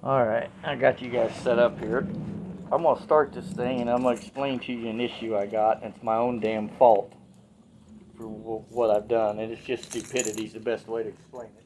Alright, I got you guys set up here. I'm going to start this thing and I'm going to explain to you an issue I got. It's my own damn fault for what I've done. And it's just stupidity is the best way to explain it.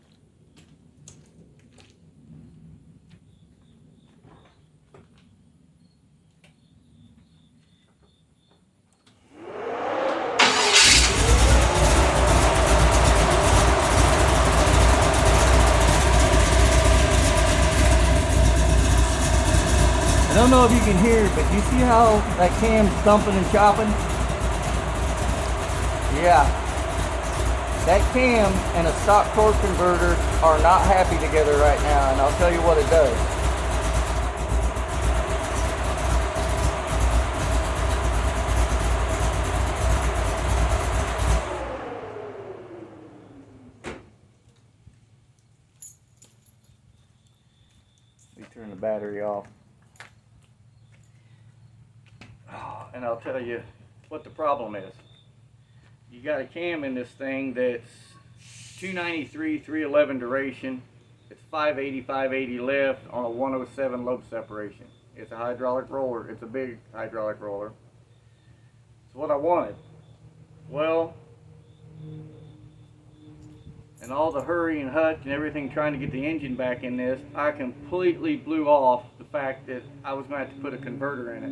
I don't know if you can hear it, but you see how that cam's thumping and chopping? Yeah. That cam and a stock torque converter are not happy together right now, and I'll tell you what it does. Let me turn the battery off. And I'll tell you what the problem is. You got a cam in this thing that's 293, 311 duration. It's 580, 580 lift on a 107 lobe separation. It's a hydraulic roller. It's a big hydraulic roller. It's what I wanted. Well, and all the hurry and hutch and everything trying to get the engine back in this, I completely blew off the fact that I was going to have to put a converter in it.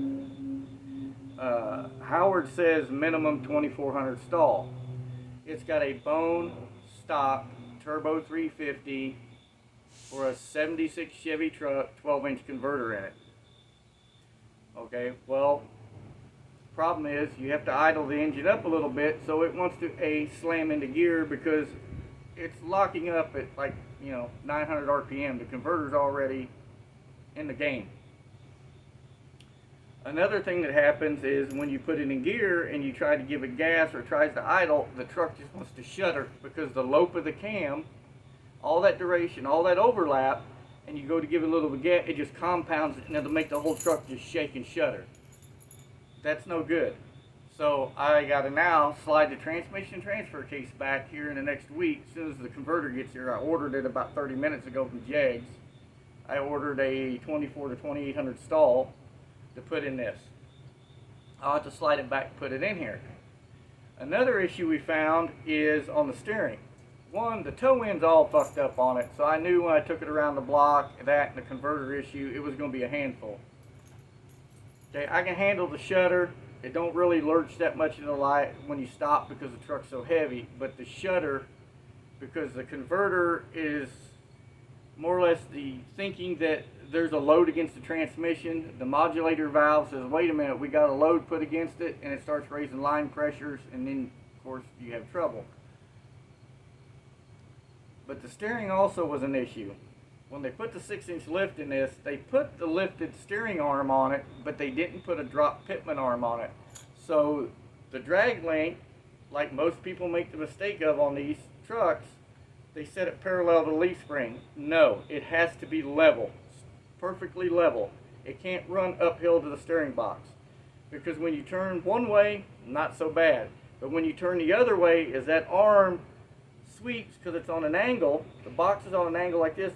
Howard says minimum 2400 stall. It's got a bone stock turbo 350 for a 76 Chevy truck, 12-inch converter in it. Okay, well, problem is you have to idle the engine up a little bit so it wants to slam into gear because it's locking up at 900 RPM. The converter's already in the game. Another thing that happens is when you put it in gear and you try to give it gas or tries to idle, the truck just wants to shudder because the lope of the cam, all that duration, all that overlap, and you go to give it a little bit of gas, it just compounds it and it'll make the whole truck just shake and shudder. That's no good. So I got to now slide the transmission transfer case back here in the next week. As soon as the converter gets here, I ordered it about 30 minutes ago from Jegs. I ordered a 24 to 2800 stall to put in this. I'll have to slide it back and put it in here. Another issue we found is on the steering. One, the toe end's all fucked up on it, so I knew when I took it around the block, that and the converter issue, it was going to be a handful. Okay, I can handle the shudder. It don't really lurch that much in the light when you stop because the truck's so heavy, but the shudder, because the converter is more or less the thinking that there's a load against the transmission. The modulator valve says, wait a minute, we got a load put against it, and it starts raising line pressures, and then, of course, you have trouble. But the steering also was an issue. When they put the 6-inch lift in this, they put the lifted steering arm on it, but they didn't put a drop pitman arm on it. So the drag link, like most people make the mistake of on these trucks, they set it parallel to the leaf spring. No, it has to be level. Perfectly level. It can't run uphill to the steering box, because when you turn one way, not so bad, but when you turn the other way, as that arm sweeps, because it's on an angle, the box is on an angle like this,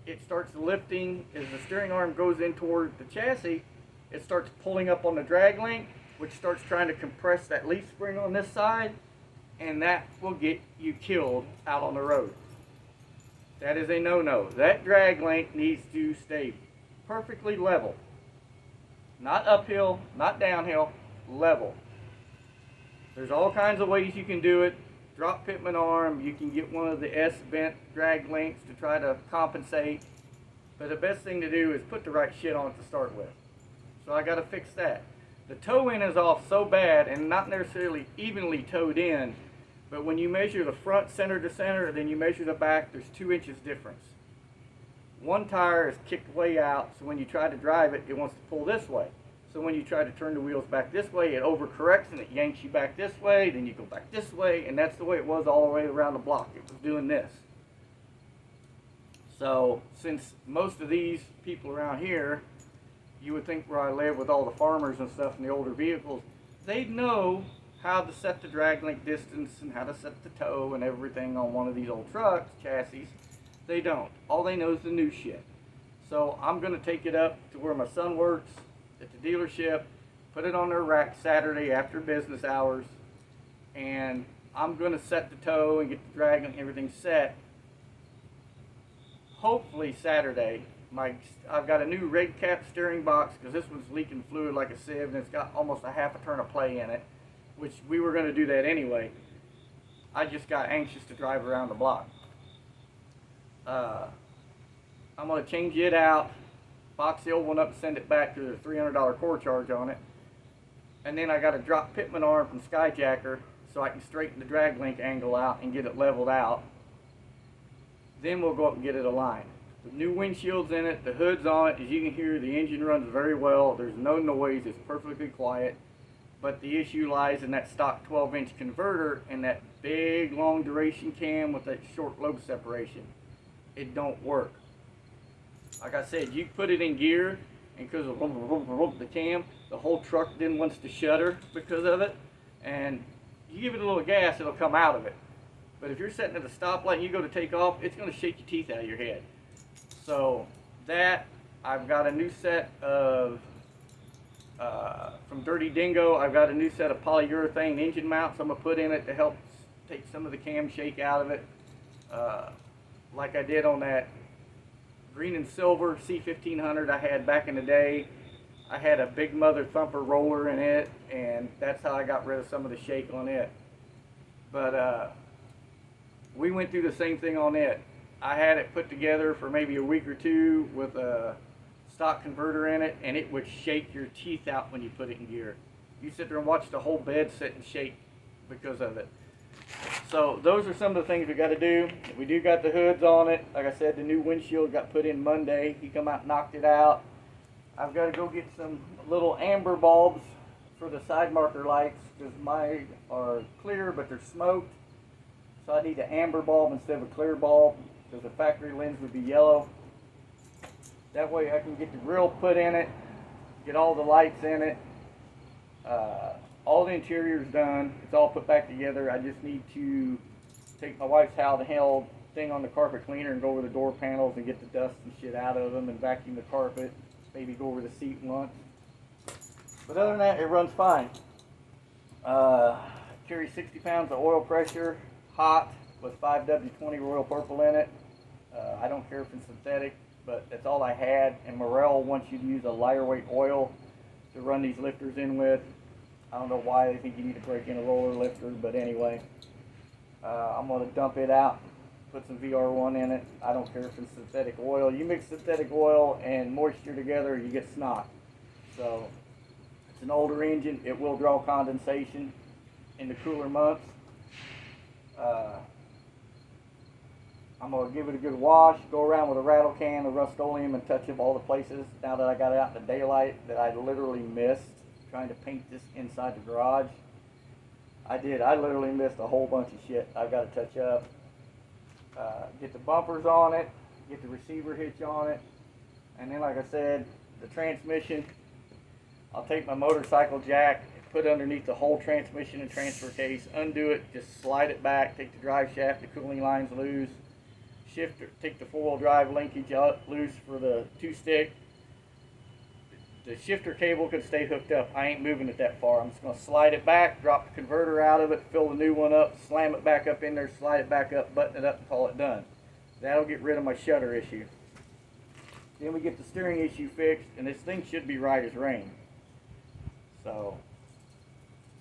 it starts lifting. As the steering arm goes in toward the chassis, it starts pulling up on the drag link, which starts trying to compress that leaf spring on this side, and that will get you killed out on the road. That is a no-no. That drag link needs to stay perfectly level. Not uphill, not downhill, level. There's all kinds of ways you can do it. Drop pitman arm, you can get one of the S-bent drag links to try to compensate. But the best thing to do is put the right shit on it to start with. So I got to fix that. The toe in is off so bad, and not necessarily evenly towed in, but when you measure the front center to center, then you measure the back, there's 2 inches difference. One tire is kicked way out, so when you try to drive it, it wants to pull this way. So when you try to turn the wheels back this way, it overcorrects and it yanks you back this way, then you go back this way, and that's the way it was all the way around the block. It was doing this. So since most of these people around here, you would think where I live with all the farmers and stuff in the older vehicles, they'd know how to set the drag link distance and how to set the toe and everything on one of these old trucks, chassis. They don't. All they know is the new shit. So I'm going to take it up to where my son works at the dealership, put it on their rack Saturday after business hours, and I'm going to set the tow and get the drag and everything set. Hopefully Saturday. I've got a new red cap steering box because this one's leaking fluid like a sieve, and it's got almost a half a turn of play in it, which we were going to do that anyway. I just got anxious to drive around the block. I'm going to change it out, box the old one up and send it back to the $300 core charge on it. And then I got a drop pitman arm from Skyjacker so I can straighten the drag link angle out and get it leveled out. Then we'll go up and get it aligned. The new windshield's in it, the hood's on it. As you can hear, the engine runs very well. There's no noise, it's perfectly quiet. But the issue lies in that stock 12-inch converter and that big long duration cam with that short lobe separation. It don't work. Like I said, you put it in gear, and because of the cam, the whole truck then wants to shudder because of it. And you give it a little gas, it'll come out of it. But if you're sitting at a stoplight and you go to take off, it's going to shake your teeth out of your head. So that, I've got a new set of, from Dirty Dingo, I've got a new set of polyurethane engine mounts I'm going to put in it to help take some of the cam shake out of it. Like I did on that green and silver C1500 I had back in the day. I had a Big Mother Thumper roller in it, and that's how I got rid of some of the shake on it. But we went through the same thing on it. I had it put together for maybe a week or two with a stock converter in it, and it would shake your teeth out when you put it in gear. You sit there and watch the whole bed sit and shake because of it. So those are some of the things we got to do. We do got the hoods on it. Like I said, the new windshield got put in Monday. He come out and knocked it out. I've got to go get some little amber bulbs for the side marker lights because mine are clear but they're smoked. So I need an amber bulb instead of a clear bulb because the factory lens would be yellow. That way I can get the grill put in it, get all the lights in it. All the interior's done. It's all put back together. I just need to take my wife's handheld thing on the carpet cleaner and go over the door panels and get the dust and shit out of them and vacuum the carpet. Maybe go over the seat once. But other than that, it runs fine. Carry 60 pounds of oil pressure, hot, with 5W20 Royal Purple in it. I don't care if it's synthetic, but that's all I had. And Morel wants you to use a lighter weight oil to run these lifters in with. I don't know why they think you need to break in a roller lifter, but anyway. I'm going to dump it out, put some VR1 in it. I don't care if it's synthetic oil. You mix synthetic oil and moisture together, you get snot. So it's an older engine. It will draw condensation in the cooler months. I'm going to give it a good wash, go around with a rattle can of Rust-Oleum and touch up all the places now that I got it out in the daylight that I literally missed trying to paint this inside the garage. I literally missed a whole bunch of shit I've got to touch up. Get the bumpers on it, get the receiver hitch on it, and then like I said, the transmission, I'll take my motorcycle jack, put it underneath the whole transmission and transfer case, undo it, just slide it back, take the drive shaft, the cooling lines loose, shifter, take the four-wheel drive linkage out loose for the two-stick. The shifter cable could stay hooked up. I ain't moving it that far. I'm just going to slide it back, drop the converter out of it, fill the new one up, slam it back up in there, slide it back up, button it up, and call it done. That'll get rid of my shutter issue. Then we get the steering issue fixed, and this thing should be right as rain. So,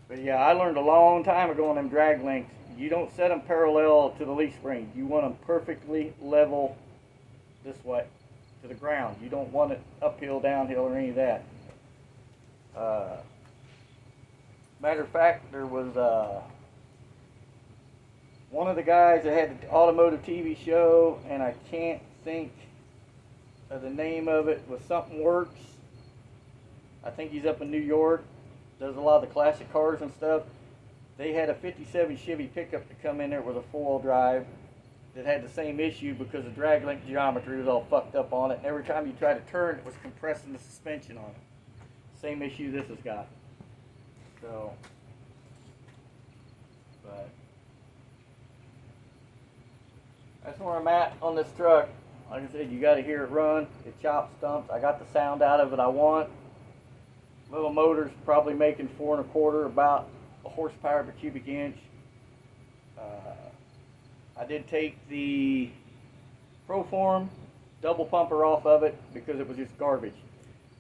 but yeah, I learned a long time ago on them drag links, you don't set them parallel to the leaf springs. You want them perfectly level this way to the ground. You don't want it uphill, downhill, or any of that. Matter of fact, there was one of the guys that had the automotive TV show, and I can't think of the name of it, was Something Works. I think he's up in New York, does a lot of the classic cars and stuff. They had a 57 Chevy pickup to come in there with a four-wheel drive that had the same issue because the drag link geometry was all fucked up on it, and every time you try to turn, it was compressing the suspension on it. Same issue this has got. So, but that's where I'm at on this truck. Like I said, you got to hear it run. It chops, stumps. I got the sound out of it I want. Little motor's probably making 4 1/4, about a horsepower per cubic inch. I did take the Proform double pumper off of it because it was just garbage.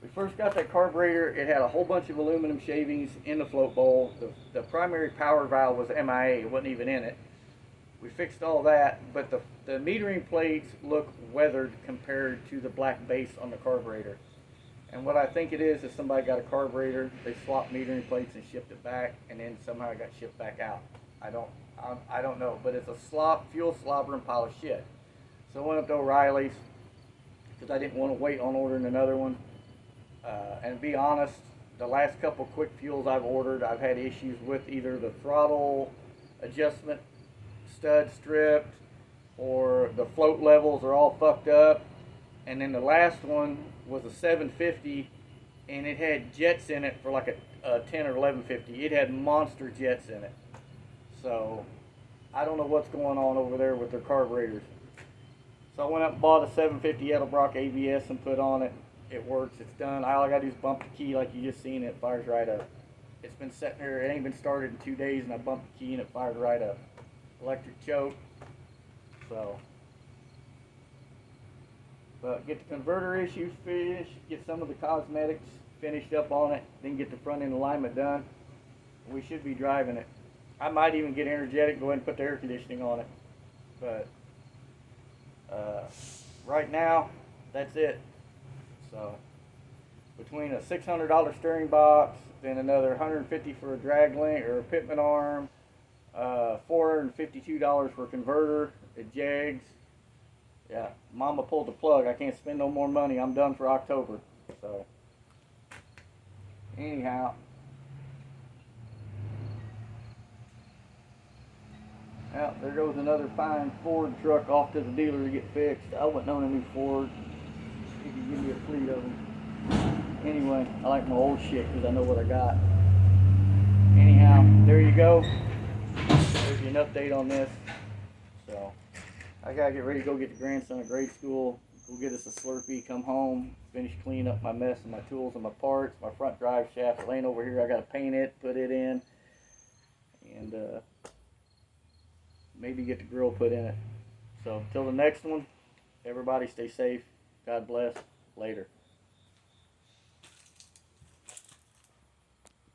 We first got that carburetor, it had a whole bunch of aluminum shavings in the float bowl. The primary power valve was MIA, it wasn't even in it. We fixed all that, but the metering plates look weathered compared to the black base on the carburetor. And what I think it is somebody got a carburetor, they swapped metering plates and shipped it back, and then somehow it got shipped back out. I don't know, but it's a fuel slobbering pile of shit. So I went up to O'Reilly's because I didn't want to wait on ordering another one. And to be honest, the last couple quick fuels I've ordered, I've had issues with either the throttle adjustment stud stripped or the float levels are all fucked up. And then the last one was a 750 and it had jets in it for like a 10 or 1150. It had monster jets in it. So I don't know what's going on over there with their carburetors. So I went up and bought a 750 Edelbrock ABS and put on it. It works, it's done. All I gotta do is bump the key like you just seen, it fires right up. It's been sitting there, it ain't been started in 2 days and I bumped the key and it fired right up. Electric choke. So, but get the converter issue finished, get some of the cosmetics finished up on it, then get the front end alignment done. We should be driving it. I might even get energetic, go ahead and put the air conditioning on it. But right now, that's it. So between a $600 steering box, then another $150 for a drag link or a pitman arm, $452 for a converter, it jags. Yeah, Mama pulled the plug. I can't spend no more money. I'm done for October. So anyhow, well, there goes another fine Ford truck off to the dealer to get fixed. I wouldn't own a new Ford. He could give me a fleet of them. Anyway, I like my old shit because I know what I got. Anyhow, there you go. There's an update on this. So, I gotta get ready to go get the grandson at grade school. Go get us a Slurpee, come home, finish cleaning up my mess and my tools and my parts. My front drive shaft is laying over here. I gotta paint it, put it in, and maybe get the grill put in it. So, till the next one, everybody stay safe. God bless. Later.